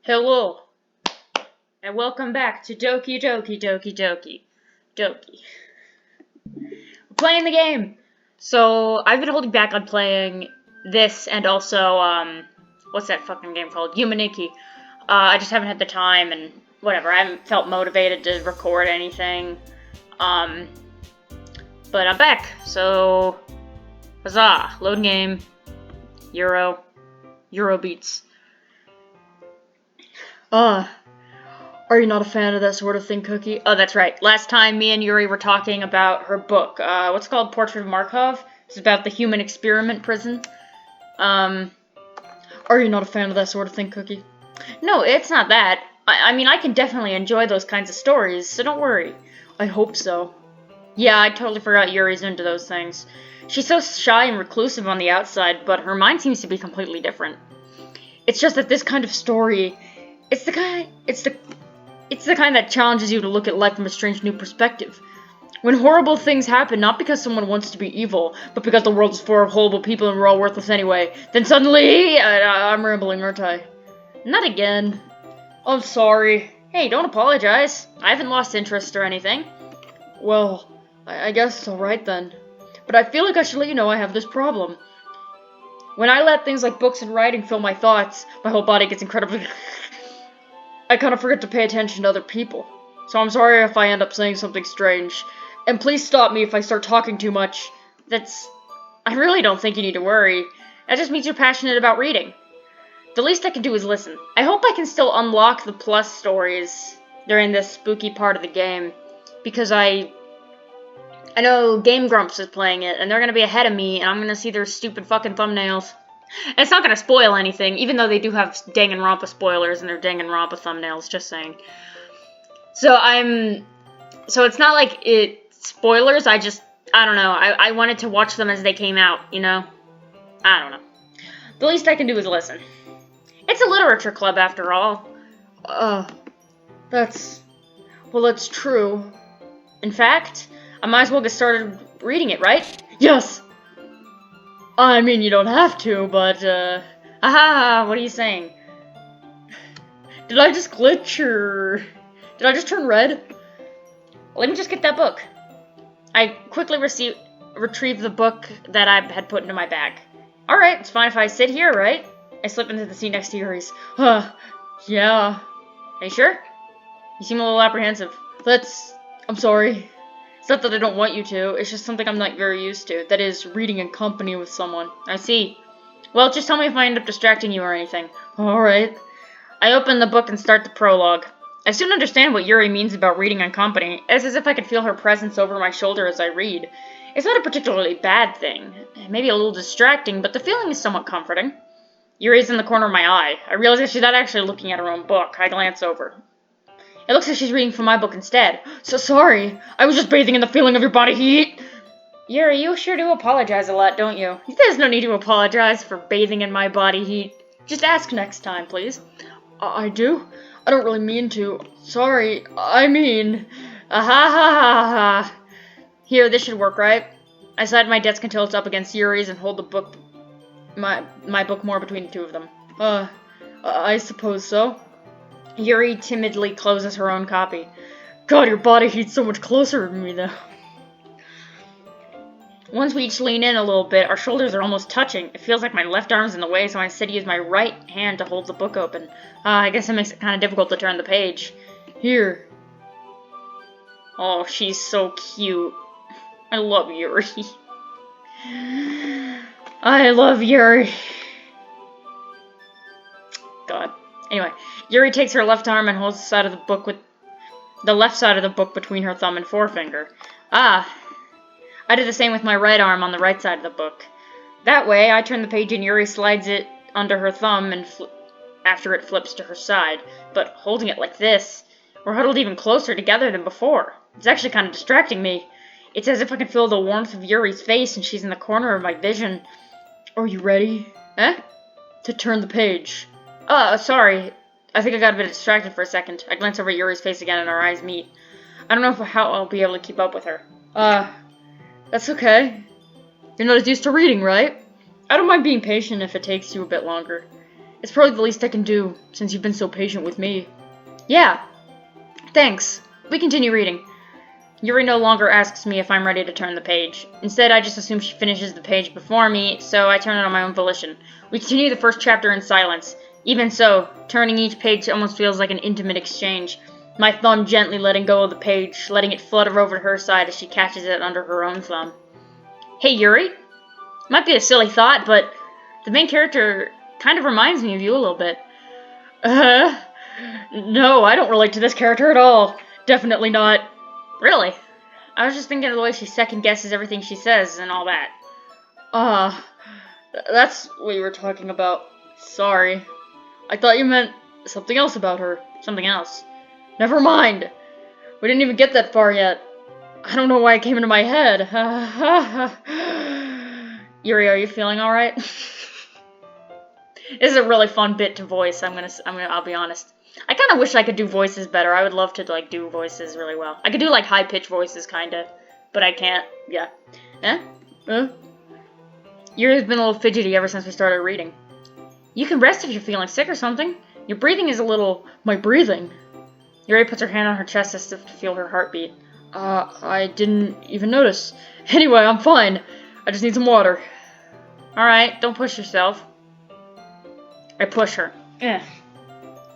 Hello, and welcome back to Doki Doki Doki Doki. Doki. We're playing the game! So, I've been holding back on playing this and also, what's that fucking game called? Humaniki. I just haven't had the time and whatever, I haven't felt motivated to record anything. But I'm back, so, huzzah, load game, Euro beats. Are you not a fan of that sort of thing, Cookie? Oh, that's right. Last time, me and Yuri were talking about her book. What's it called? Portrait of Markov? It's about the human experiment prison. Are you not a fan of that sort of thing, Cookie? No, it's not that. I mean, I can definitely enjoy those kinds of stories, so don't worry. I hope so. Yeah, I totally forgot Yuri's into those things. She's so shy and reclusive on the outside, but her mind seems to be completely different. It's just that this kind of story... It's the kind that challenges you to look at life from a strange new perspective. When horrible things happen, not because someone wants to be evil, but because the world is full of horrible people and we're all worthless anyway, then suddenly... I'm rambling, aren't I? Not again. I'm sorry. Hey, don't apologize. I haven't lost interest or anything. Well, I guess it's alright then. But I feel like I should let you know I have this problem. When I let things like books and writing fill my thoughts, my whole body gets incredibly... I kind of forget to pay attention to other people. So I'm sorry if I end up saying something strange. And please stop me if I start talking too much. I really don't think you need to worry. That just means you're passionate about reading. The least I can do is listen. I hope I can still unlock the plus stories during this spooky part of the game. Because I know Game Grumps is playing it, and they're gonna be ahead of me, and I'm gonna see their stupid fucking thumbnails. And it's not gonna spoil anything, even though they do have Danganronpa spoilers and their Danganronpa thumbnails, just saying. So it's not like it's spoilers, I don't know, I wanted to watch them as they came out, you know? I don't know. The least I can do is listen. It's a literature club, after all. That's true. In fact, I might as well get started reading it, right? Yes! I mean, you don't have to, but, aha, what are you saying? Did I just glitch, or... Did I just turn red? Let me just get that book. I quickly retrieved the book that I had put into my bag. Alright, it's fine if I sit here, right? I slip into the seat next to Yuri's. Yeah. Are you sure? You seem a little apprehensive. I'm sorry. It's not that I don't want you to, it's just something I'm not very used to. That is, reading in company with someone. I see. Well, just tell me if I end up distracting you or anything. Alright. I open the book and start the prologue. I soon understand what Yuri means about reading in company. It's as if I could feel her presence over my shoulder as I read. It's not a particularly bad thing. Maybe a little distracting, but the feeling is somewhat comforting. Yuri's in the corner of my eye. I realize that she's not actually looking at her own book. I glance over. It looks like she's reading from my book instead. So sorry. I was just bathing in the feeling of your body heat. Yuri, you sure do apologize a lot, don't you? There's no need to apologize for bathing in my body heat. Just ask next time, please. I do? I don't really mean to. Sorry. I mean... Ha ha ha ha. Here, this should work, right? I slide my desk until it's up against Yuri's and hold the book... My book more between the two of them. I suppose so. Yuri timidly closes her own copy. God, your body heat's so much closer to me, though. Once we each lean in a little bit, our shoulders are almost touching. It feels like my left arm's in the way, so I instead use my right hand to hold the book open. I guess it makes it kind of difficult to turn the page. Here. Oh, she's so cute. I love Yuri. I love Yuri. God. Anyway, Yuri takes her left arm and holds the left side of the book between her thumb and forefinger. I do the same with my right arm on the right side of the book. That way, I turn the page and Yuri slides it under her thumb and after it flips to her side. But holding it like this, we're huddled even closer together than before. It's actually kind of distracting me. It's as if I can feel the warmth of Yuri's face and she's in the corner of my vision. Are you ready? To turn the page. Sorry. I think I got a bit distracted for a second. I glance over at Yuri's face again and our eyes meet. I don't know how I'll be able to keep up with her. That's okay. You're not as used to reading, right? I don't mind being patient if it takes you a bit longer. It's probably the least I can do, since you've been so patient with me. Yeah. Thanks. We continue reading. Yuri no longer asks me if I'm ready to turn the page. Instead, I just assume she finishes the page before me, so I turn it on my own volition. We continue the first chapter in silence. Even so, turning each page almost feels like an intimate exchange. My thumb gently letting go of the page, letting it flutter over to her side as she catches it under her own thumb. Hey, Yuri? Might be a silly thought, but the main character kind of reminds me of you a little bit. No, I don't relate to this character at all. Definitely not. Really? I was just thinking of the way she second-guesses everything she says and all that. That's what you were talking about. Sorry. I thought you meant something else about her. Something else. Never mind. We didn't even get that far yet. I don't know why it came into my head. Yuri, are you feeling alright? This is a really fun bit to voice, I'll be honest. I kind of wish I could do voices better. I would love to, like, do voices really well. I could do, like, high-pitched voices, kinda. But I can't. Yeah. Yuri's been a little fidgety ever since we started reading. You can rest if you're feeling sick or something. Your breathing is a little... My breathing? Yuri puts her hand on her chest as if to feel her heartbeat. I didn't even notice. Anyway, I'm fine. I just need some water. Alright, don't push yourself. I push her.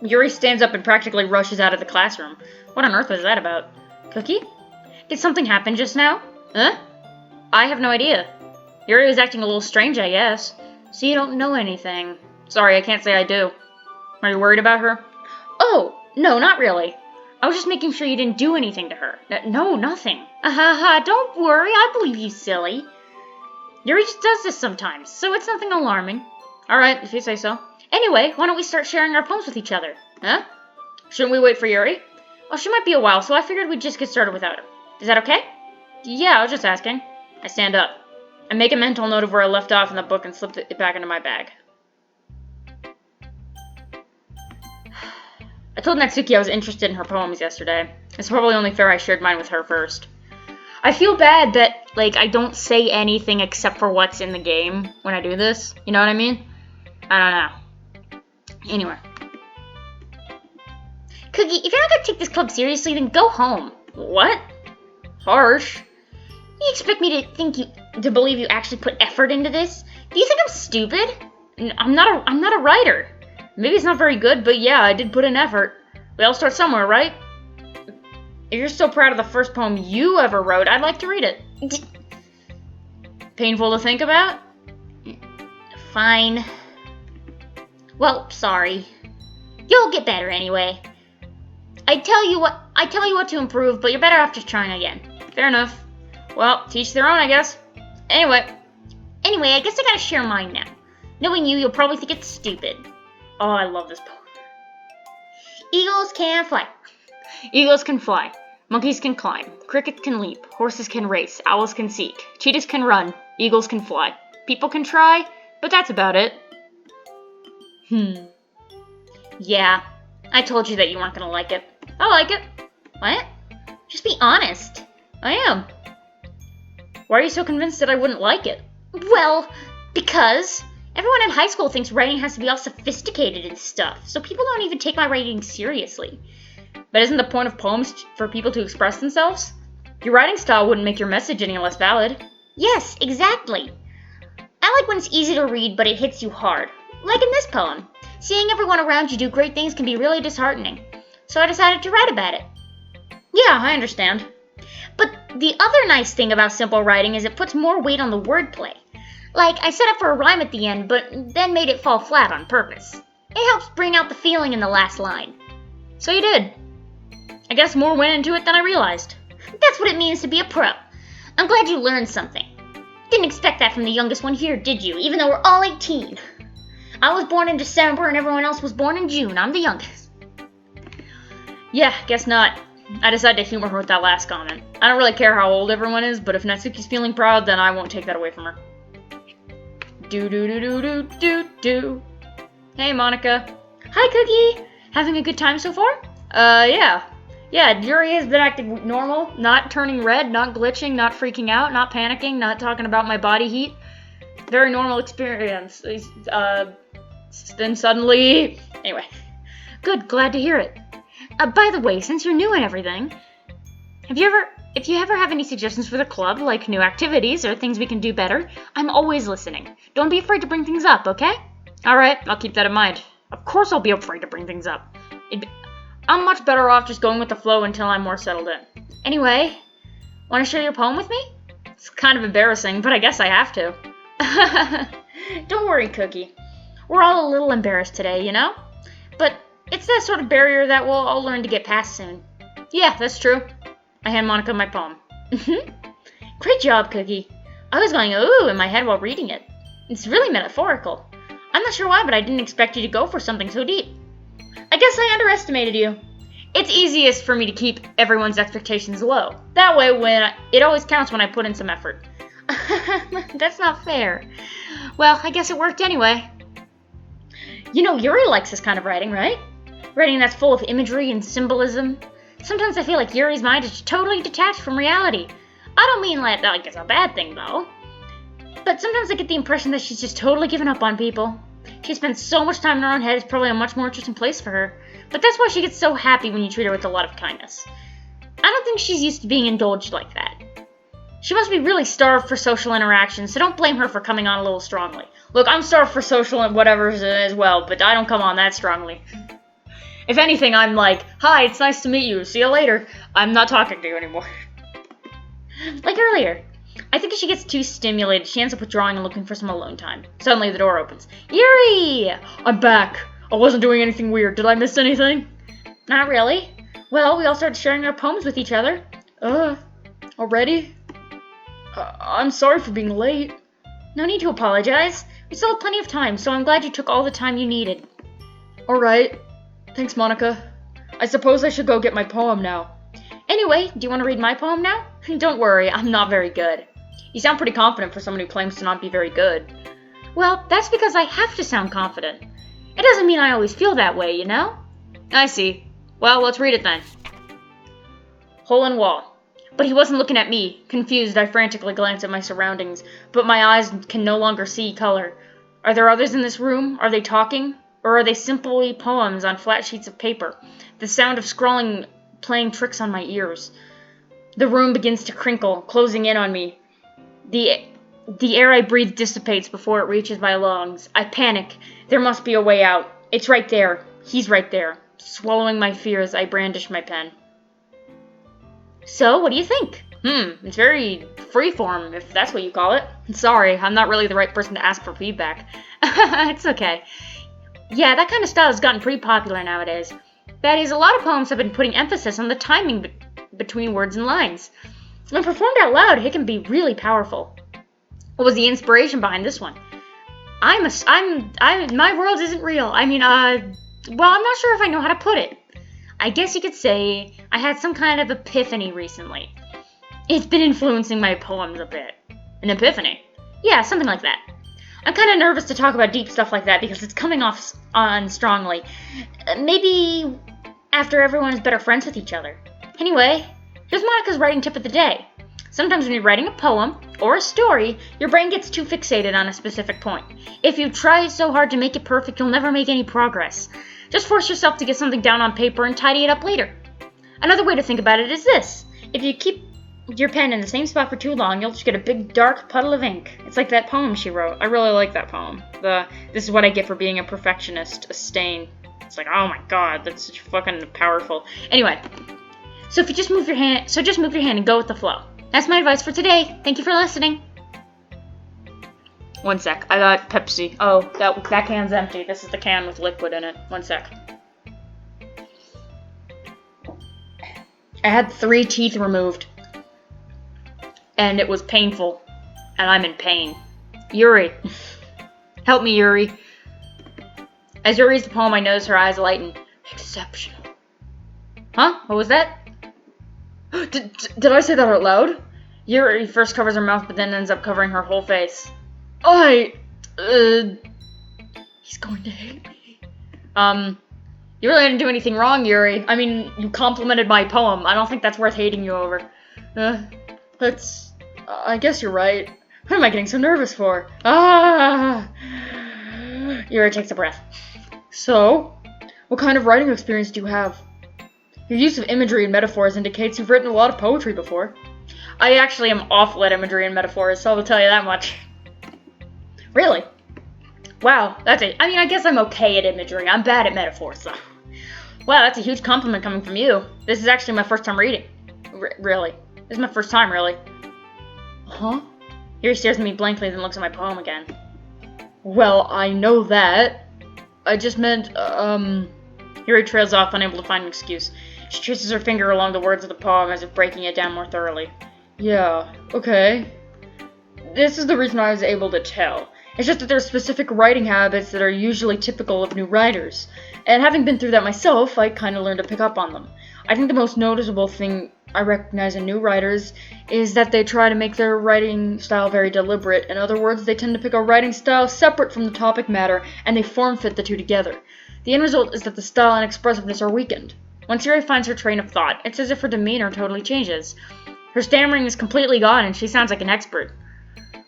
Yuri stands up and practically rushes out of the classroom. What on earth was that about? Cookie? Did something happen just now? Huh? I have no idea. Yuri was acting a little strange, I guess. So you don't know anything. Sorry, I can't say I do. Are you worried about her? Oh, no, not really. I was just making sure you didn't do anything to her. No, nothing. Don't worry, I believe you, silly. Yuri just does this sometimes, so it's nothing alarming. Alright, if you say so. Anyway, why don't we start sharing our poems with each other? Huh? Shouldn't we wait for Yuri? Well, she might be a while, so I figured we'd just get started without her. Is that okay? Yeah, I was just asking. I stand up. I make a mental note of where I left off in the book and slip it back into my bag. I told Natsuki I was interested in her poems yesterday. It's probably only fair I shared mine with her first. I feel bad that, like, I don't say anything except for what's in the game when I do this. You know what I mean? I don't know. Anyway. Cookie, if you're not gonna take this club seriously, then go home. What? Harsh. You expect me to believe you actually put effort into this? Do you think I'm stupid? I'm not a writer. Maybe it's not very good, but yeah, I did put in effort. We all start somewhere, right? If you're so proud of the first poem you ever wrote, I'd like to read it. Painful to think about? Fine. Well, sorry. You'll get better anyway. I tell you what to improve, but you're better off just trying again. Fair enough. Well, teach their own, I guess. Anyway, I guess I gotta share mine now. Knowing you, you'll probably think it's stupid. Oh, I love this poem. Eagles can fly. Eagles can fly. Monkeys can climb. Crickets can leap. Horses can race. Owls can seek. Cheetahs can run. Eagles can fly. People can try, but that's about it. Yeah, I told you that you weren't gonna like it. I like it. What? Just be honest. I am. Why are you so convinced that I wouldn't like it? Well, because everyone in high school thinks writing has to be all sophisticated and stuff, so people don't even take my writing seriously. But isn't the point of poems for people to express themselves? Your writing style wouldn't make your message any less valid. Yes, exactly. I like when it's easy to read, but it hits you hard. Like in this poem. Seeing everyone around you do great things can be really disheartening. So I decided to write about it. Yeah, I understand. But the other nice thing about simple writing is it puts more weight on the wordplay. Like, I set up for a rhyme at the end, but then made it fall flat on purpose. It helps bring out the feeling in the last line. So you did. I guess more went into it than I realized. That's what it means to be a pro. I'm glad you learned something. Didn't expect that from the youngest one here, did you? Even though we're all 18. I was born in December and everyone else was born in June. I'm the youngest. Yeah, guess not. I decided to humor her with that last comment. I don't really care how old everyone is, but if Natsuki's feeling proud, then I won't take that away from her. Do. Hey, Monica. Hi, Cookie. Having a good time so far? Yeah. Yeah, Yuri has been acting normal, not turning red, not glitching, not freaking out, not panicking, not talking about my body heat. Very normal experience. Then suddenly... Anyway. Good, glad to hear it. By the way, since you're new and everything, if you ever have any suggestions for the club, like new activities or things we can do better, I'm always listening. Don't be afraid to bring things up, okay? Alright, I'll keep that in mind. Of course I'll be afraid to bring things up. I'm much better off just going with the flow until I'm more settled in. Anyway, want to share your poem with me? It's kind of embarrassing, but I guess I have to. Don't worry, Cookie. We're all a little embarrassed today, you know? But it's that sort of barrier that we'll all learn to get past soon. Yeah, that's true. I hand Monica my poem. Great job, Cookie. I was going ooh in my head while reading it. It's really metaphorical. I'm not sure why, but I didn't expect you to go for something so deep. I guess I underestimated you. It's easiest for me to keep everyone's expectations low. That way, it always counts when I put in some effort. That's not fair. Well, I guess it worked anyway. You know, Yuri likes this kind of writing, right? Writing that's full of imagery and symbolism. Sometimes I feel like Yuri's mind is totally detached from reality. I don't mean like it's a bad thing, though. But sometimes I get the impression that she's just totally given up on people. She spends so much time in her own head, it's probably a much more interesting place for her. But that's why she gets so happy when you treat her with a lot of kindness. I don't think she's used to being indulged like that. She must be really starved for social interaction, so don't blame her for coming on a little strongly. Look, I'm starved for social and whatever as well, but I don't come on that strongly. If anything, I'm like, hi, it's nice to meet you, see you later. I'm not talking to you anymore. Like earlier. I think if she gets too stimulated, she ends up withdrawing and looking for some alone time. Suddenly the door opens. Yuri! I'm back. I wasn't doing anything weird. Did I miss anything? Not really. Well, we all started sharing our poems with each other. Already? I'm sorry for being late. No need to apologize. We still have plenty of time, so I'm glad you took all the time you needed. Alright. Thanks, Monica. I suppose I should go get my poem now. Anyway, do you want to read my poem now? Don't worry, I'm not very good. You sound pretty confident for someone who claims to not be very good. Well, that's because I have to sound confident. It doesn't mean I always feel that way, you know? I see. Well, let's read it then. Hole in wall. But he wasn't looking at me. Confused, I frantically glanced at my surroundings, but my eyes can no longer see color. Are there others in this room? Are they talking? Or are they simply poems on flat sheets of paper? The sound of scrawling playing tricks on my ears. The room begins to crinkle, closing in on me. The air I breathe dissipates before it reaches my lungs. I panic. There must be a way out. It's right there. He's right there. Swallowing my fears, I brandish my pen. So, what do you think? It's very freeform, if that's what you call it. Sorry, I'm not really the right person to ask for feedback. It's okay. Yeah, that kind of style has gotten pretty popular nowadays. That is, a lot of poems have been putting emphasis on the timing between words and lines. When performed out loud, it can be really powerful. What was the inspiration behind this one? My world isn't real. Well, I'm not sure if I know how to put it. I guess you could say I had some kind of epiphany recently. It's been influencing my poems a bit. An epiphany? Yeah, something like that. I'm kind of nervous to talk about deep stuff like that because it's coming off on strongly. Maybe after everyone is better friends with each other. Anyway, here's Monica's writing tip of the day. Sometimes when you're writing a poem or a story, your brain gets too fixated on a specific point. If you try so hard to make it perfect, you'll never make any progress. Just force yourself to get something down on paper and tidy it up later. Another way to think about it is this. If you keep your pen in the same spot for too long, you'll just get a big dark puddle of ink. It's like that poem she wrote. I really like that poem. This is what I get for being a perfectionist, a stain. It's like, oh my god, that's such fucking powerful. Anyway, so just move your hand and go with the flow. That's my advice for today. Thank you for listening. One sec, I got Pepsi. Oh, that can's empty. This is the can with liquid in it. One sec. I had 3 teeth removed. And it was painful. And I'm in pain. Yuri. Help me, Yuri. As Yuri reads the poem, I notice her eyes lighten. Exceptional. Huh? What was that? Did I say that out loud? Yuri first covers her mouth, but then ends up covering her whole face. He's going to hate me. You really didn't do anything wrong, Yuri. I mean, you complimented my poem. I don't think that's worth hating you over. I guess you're right. What am I getting so nervous for? Yuri takes a breath. So, what kind of writing experience do you have? Your use of imagery and metaphors indicates you've written a lot of poetry before. I actually am awful at imagery and metaphors, so I'll tell you that much. Really? Wow, that's it. I mean, I guess I'm okay at imagery. I'm bad at metaphors, so. Wow, that's a huge compliment coming from you. This is actually my first time reading. Really. This is my first time, really. Huh? Yuri stares at me blankly, then looks at my poem again. Well, I know that. I just meant, Yuri trails off, unable to find an excuse. She traces her finger along the words of the poem as if breaking it down more thoroughly. Yeah, okay. This is the reason I was able to tell. It's just that there are specific writing habits that are usually typical of new writers. And having been through that myself, I kind of learned to pick up on them. I think the most noticeable thing I recognize in new writers is that they try to make their writing style very deliberate. In other words, they tend to pick a writing style separate from the topic matter, and they form-fit the two together. The end result is that the style and expressiveness are weakened. Once Yuri finds her train of thought, it's as if her demeanor totally changes. Her stammering is completely gone, and she sounds like an expert.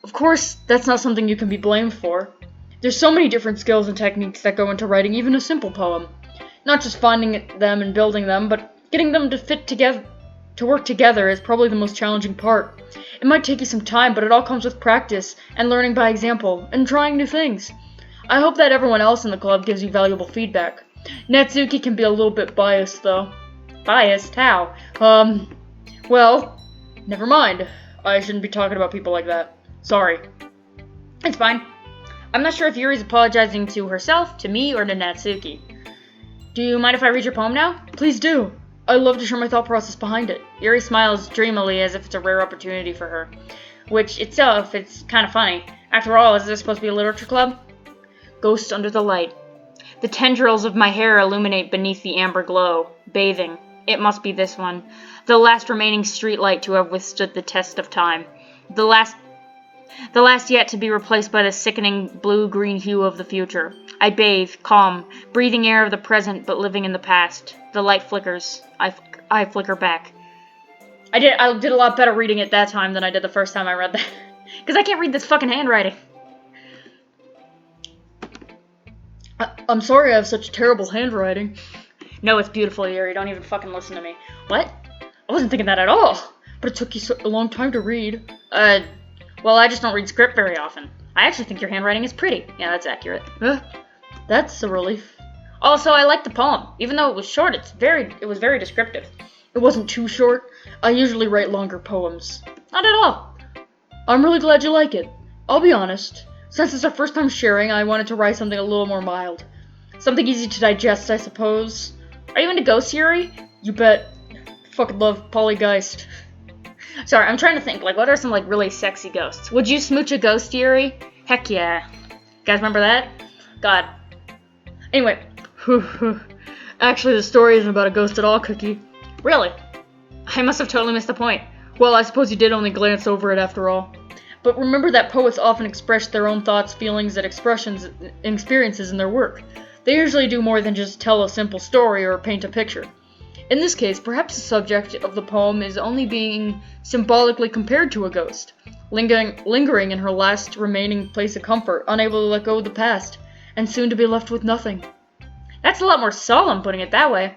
Of course, that's not something you can be blamed for. There's so many different skills and techniques that go into writing even a simple poem. Not just finding them and building them, but getting them to fit together, to work together is probably the most challenging part. It might take you some time, but it all comes with practice and learning by example and trying new things. I hope that everyone else in the club gives you valuable feedback. Natsuki can be a little bit biased, though. Biased? How? Well, never mind. I shouldn't be talking about people like that. Sorry. It's fine. I'm not sure if Yuri's apologizing to herself, to me, or to Natsuki. Do you mind if I read your poem now? Please do. I'd love to share my thought process behind it. Yuri smiles dreamily as if it's a rare opportunity for her. Which, itself, it's kind of funny. After all, is this supposed to be a literature club? Ghost under the light. The tendrils of my hair illuminate beneath the amber glow. Bathing. It must be this one. The last remaining streetlight to have withstood the test of time. The last yet to be replaced by the sickening blue-green hue of the future. I bathe, calm, breathing air of the present but living in the past. The light flickers. I flicker back. I did a lot better reading it that time than I did the first time I read that. Because I can't read this fucking handwriting. I'm sorry I have such terrible handwriting. No, it's beautiful, Yuri. Don't even fucking listen to me. What? I wasn't thinking that at all. But it took you a long time to read. Well, I just don't read script very often. I actually think your handwriting is pretty. Yeah, that's accurate. That's a relief. Also, I like the poem. Even though it was short, it was very descriptive. It wasn't too short. I usually write longer poems. Not at all. I'm really glad you like it. I'll be honest. Since it's our first time sharing, I wanted to write something a little more mild. Something easy to digest, I suppose. Are you into ghosts, Yuri? You bet. Fucking love Polygeist. Sorry, I'm trying to think, what are some, really sexy ghosts? Would you smooch a ghost, Yuri? Heck yeah. You guys remember that? God. Anyway. Actually, the story isn't about a ghost at all, Cookie. Really? I must have totally missed the point. Well, I suppose you did only glance over it after all. But remember that poets often express their own thoughts, feelings, and expressions and experiences in their work. They usually do more than just tell a simple story or paint a picture. In this case, perhaps the subject of the poem is only being symbolically compared to a ghost, lingering in her last remaining place of comfort, unable to let go of the past, and soon to be left with nothing. That's a lot more solemn, putting it that way.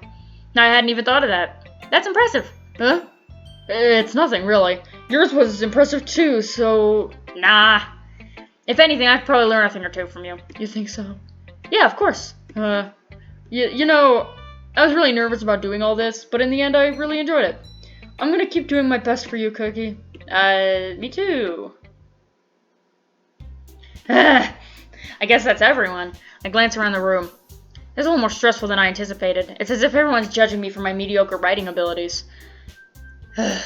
I hadn't even thought of that. That's impressive. Huh? It's nothing, really. Yours was impressive too, so... Nah. If anything, I could probably learn a thing or two from you. You think so? Yeah, of course. You know... I was really nervous about doing all this, but in the end I really enjoyed it. I'm gonna keep doing my best for you, Cookie. Me too. I guess that's everyone. I glance around the room. It's a little more stressful than I anticipated. It's as if everyone's judging me for my mediocre writing abilities. Oh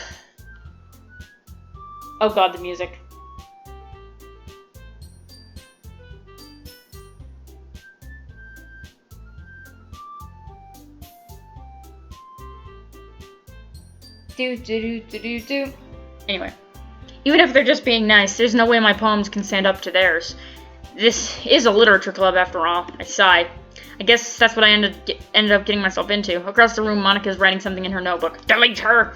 god, the music. Anyway, even if they're just being nice, there's no way my poems can stand up to theirs. This is a literature club after all. I sigh. I guess that's what I ended up getting myself into. Across the room, Monika's writing something in her notebook. Delete her!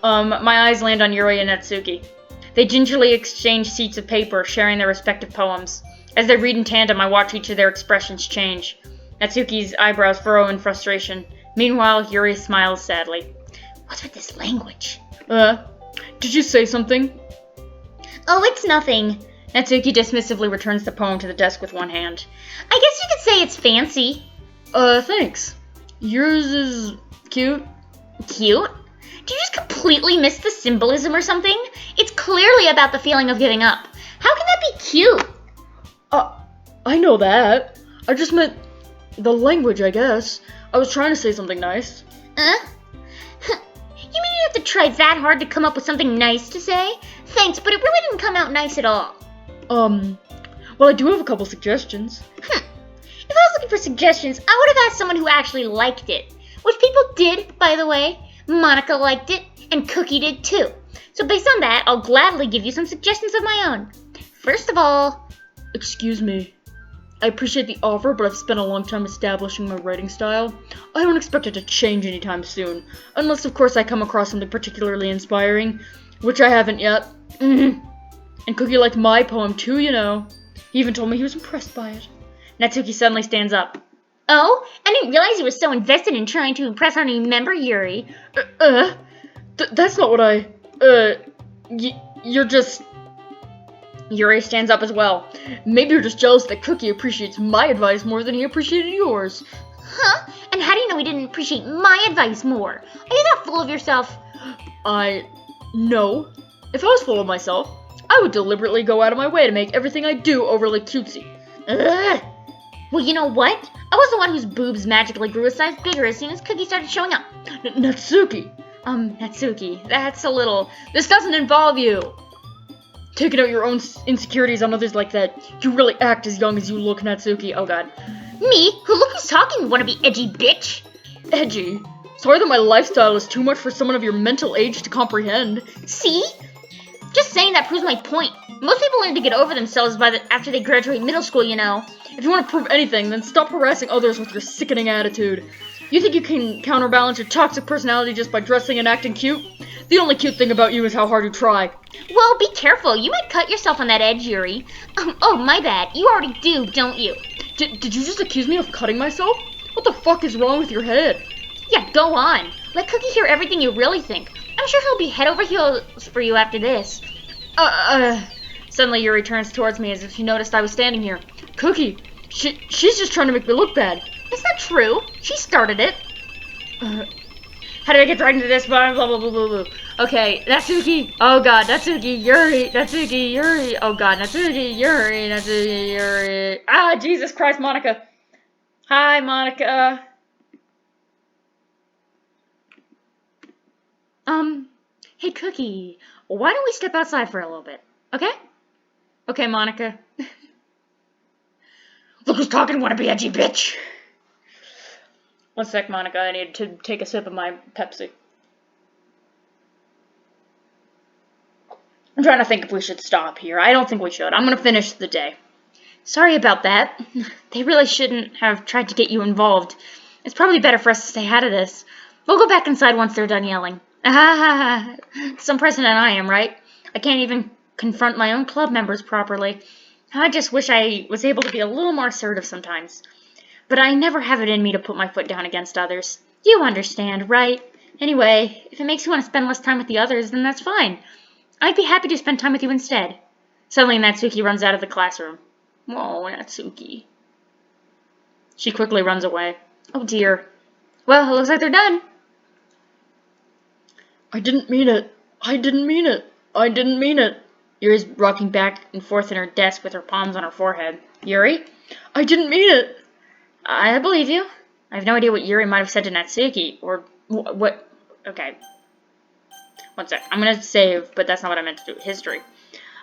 My eyes land on Yuri and Natsuki. They gingerly exchange sheets of paper, sharing their respective poems. As they read in tandem, I watch each of their expressions change. Natsuki's eyebrows furrow in frustration. Meanwhile, Yuri smiles sadly. What's with this language? Did you say something? Oh, it's nothing. Natsuki dismissively returns the poem to the desk with one hand. I guess you could say it's fancy. Thanks. Yours is cute. Cute? Did you just completely miss the symbolism or something? It's clearly about the feeling of giving up. How can that be cute? I know that. I just meant the language, I guess. I was trying to say something nice. You mean you have to try that hard to come up with something nice to say? Thanks, but it really didn't come out nice at all. Well, I do have a couple suggestions. If I was looking for suggestions, I would have asked someone who actually liked it. Which people did, by the way. Monica liked it, and Cookie did too. So based on that, I'll gladly give you some suggestions of my own. First of all... Excuse me. I appreciate the offer, but I've spent a long time establishing my writing style. I don't expect it to change anytime soon. Unless, of course, I come across something particularly inspiring, which I haven't yet. And Cookie liked my poem too, you know. He even told me he was impressed by it. Natsuki suddenly stands up. Oh, I didn't realize you were so invested in trying to impress our new member, Yuri. That's not what I... you're just... Yuri stands up as well. Maybe you're just jealous that Cookie appreciates my advice more than he appreciated yours. Huh? And how do you know he didn't appreciate my advice more? Are you that full of yourself? No. If I was full of myself, I would deliberately go out of my way to make everything I do overly cutesy. Ugh. Well, you know what? I was the one whose boobs magically grew a size bigger as soon as Cookie started showing up. Natsuki! Natsuki, that's a little... This doesn't involve you! Taking out your own insecurities on others like that. You really act as young as you look, Natsuki. Oh god. Me? Look who's talking, wanna be edgy bitch! Edgy? Sorry that my lifestyle is too much for someone of your mental age to comprehend. See? Just saying that proves my point. Most people learn to get over themselves after they graduate middle school, you know. If you want to prove anything, then stop harassing others with your sickening attitude. You think you can counterbalance your toxic personality just by dressing and acting cute? The only cute thing about you is how hard you try. Well, be careful. You might cut yourself on that edge, Yuri. Oh, my bad. You already do, don't you? Did you just accuse me of cutting myself? What the fuck is wrong with your head? Yeah, go on. Let Cookie hear everything you really think. I'm sure he'll be head over heels for you after this. Suddenly Yuri turns towards me as if she noticed I was standing here. Cookie, she's just trying to make me look bad. That's not true. She started it. How did I get dragged into this? Blah, blah, blah, blah, blah. Okay, Natsuki. Oh god, Natsuki, Yuri, Natsuki, Yuri. Oh god, Natsuki, Yuri, Natsuki, Yuri. Ah, Jesus Christ, Monica. Hi, Monica. Hey, Cookie. Why don't we step outside for a little bit, okay? Okay, Monica. Look who's talking, wanna be edgy, bitch. One sec, Monica. I need to take a sip of my Pepsi. I'm trying to think if we should stop here. I don't think we should. I'm gonna finish the day. Sorry about that. They really shouldn't have tried to get you involved. It's probably better for us to stay out of this. We'll go back inside once they're done yelling. Some president I am, right? I can't even confront my own club members properly. I just wish I was able to be a little more assertive sometimes. But I never have it in me to put my foot down against others. You understand, right? Anyway, if it makes you want to spend less time with the others, then that's fine. I'd be happy to spend time with you instead. Suddenly, Natsuki runs out of the classroom. Oh, Natsuki. She quickly runs away. Oh dear. Well, it looks like they're done. I didn't mean it. I didn't mean it. I didn't mean it. Yuri's rocking back and forth in her desk with her palms on her forehead. Yuri? I didn't mean it. I believe you. I have no idea what Yuri might have said to Natsuki, or what... Okay. One sec. I'm gonna save, but that's not what I meant to do. History.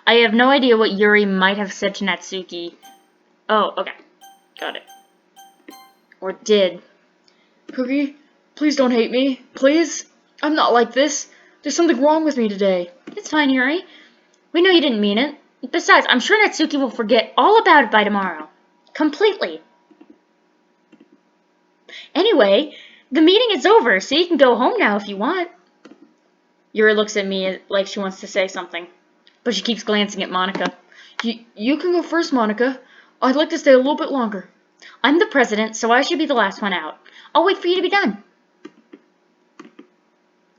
I have no idea what Yuri might have said to Natsuki. Oh, okay. Got it. Or did. Cookie, please don't hate me. Please? I'm not like this. There's something wrong with me today. It's fine, Yuri. We know you didn't mean it. Besides, I'm sure Natsuki will forget all about it by tomorrow. Completely. Anyway, the meeting is over, so you can go home now if you want. Yuri looks at me like she wants to say something, but she keeps glancing at Monica. You can go first, Monica. I'd like to stay a little bit longer. I'm the president, so I should be the last one out. I'll wait for you to be done.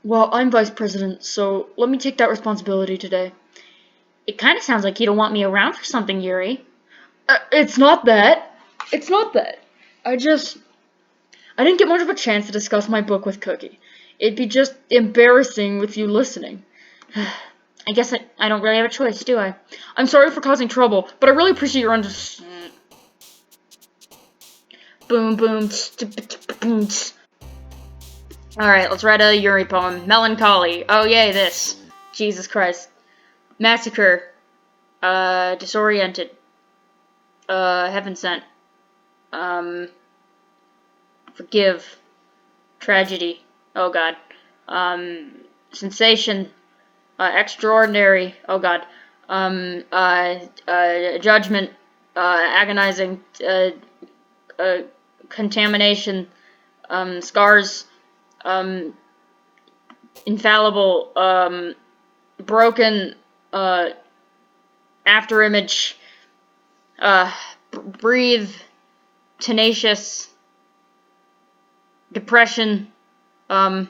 Well, I'm vice president, so let me take that responsibility today. It kind of sounds like you don't want me around for something, Yuri. It's not that. It's not that. I didn't get much of a chance to discuss my book with Cookie. It'd be just embarrassing with you listening. I guess I don't really have a choice, do I? I'm sorry for causing trouble, but I really appreciate your Boom, boom, boom. Alright, let's write a Yuri poem. Melancholy. Oh, yay, this. Jesus Christ. Massacre. Disoriented. Heaven sent. Forgive. Tragedy. Oh, God. Sensation. Extraordinary. Oh, God. Judgment. Agonizing. Contamination. Scars. Infallible. Broken. After image. Breathe. Tenacious. Depression. I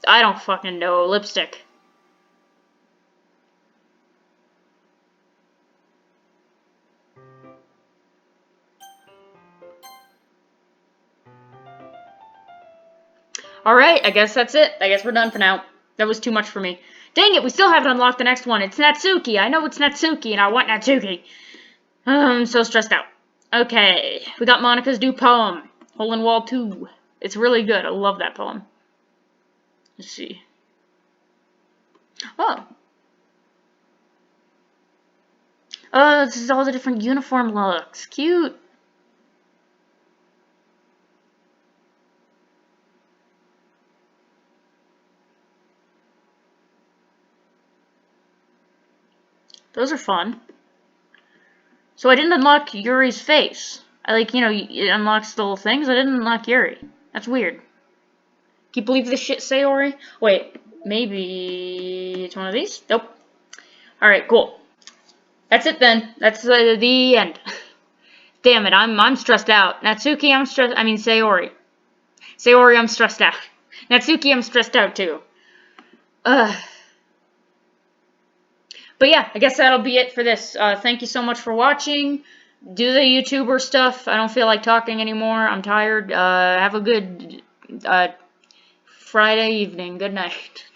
don't fucking know. Lipstick. Alright, I guess that's it. I guess we're done for now. That was too much for me. Dang it, we still haven't unlocked the next one. It's Natsuki. I know it's Natsuki, and I want Natsuki. I'm so stressed out. Okay, we got Monica's new poem. Hole in Wall 2. It's really good. I love that poem. Let's see. Oh. Oh, this is all the different uniform looks. Cute. Those are fun. So I didn't unlock Yuri's face. It unlocks the little things. I didn't unlock Yuri. That's weird. Can you believe this shit, Sayori? Wait, maybe it's one of these? Nope. Alright, cool. That's it then. That's the end. Damn it, I'm stressed out. Natsuki, I'm stressed. I mean, Sayori. Sayori, I'm stressed out. Natsuki, I'm stressed out too. But yeah, I guess that'll be it for this. Thank you so much for watching. Do the YouTuber stuff. I don't feel like talking anymore. I'm tired. Have a good Friday evening. Good night.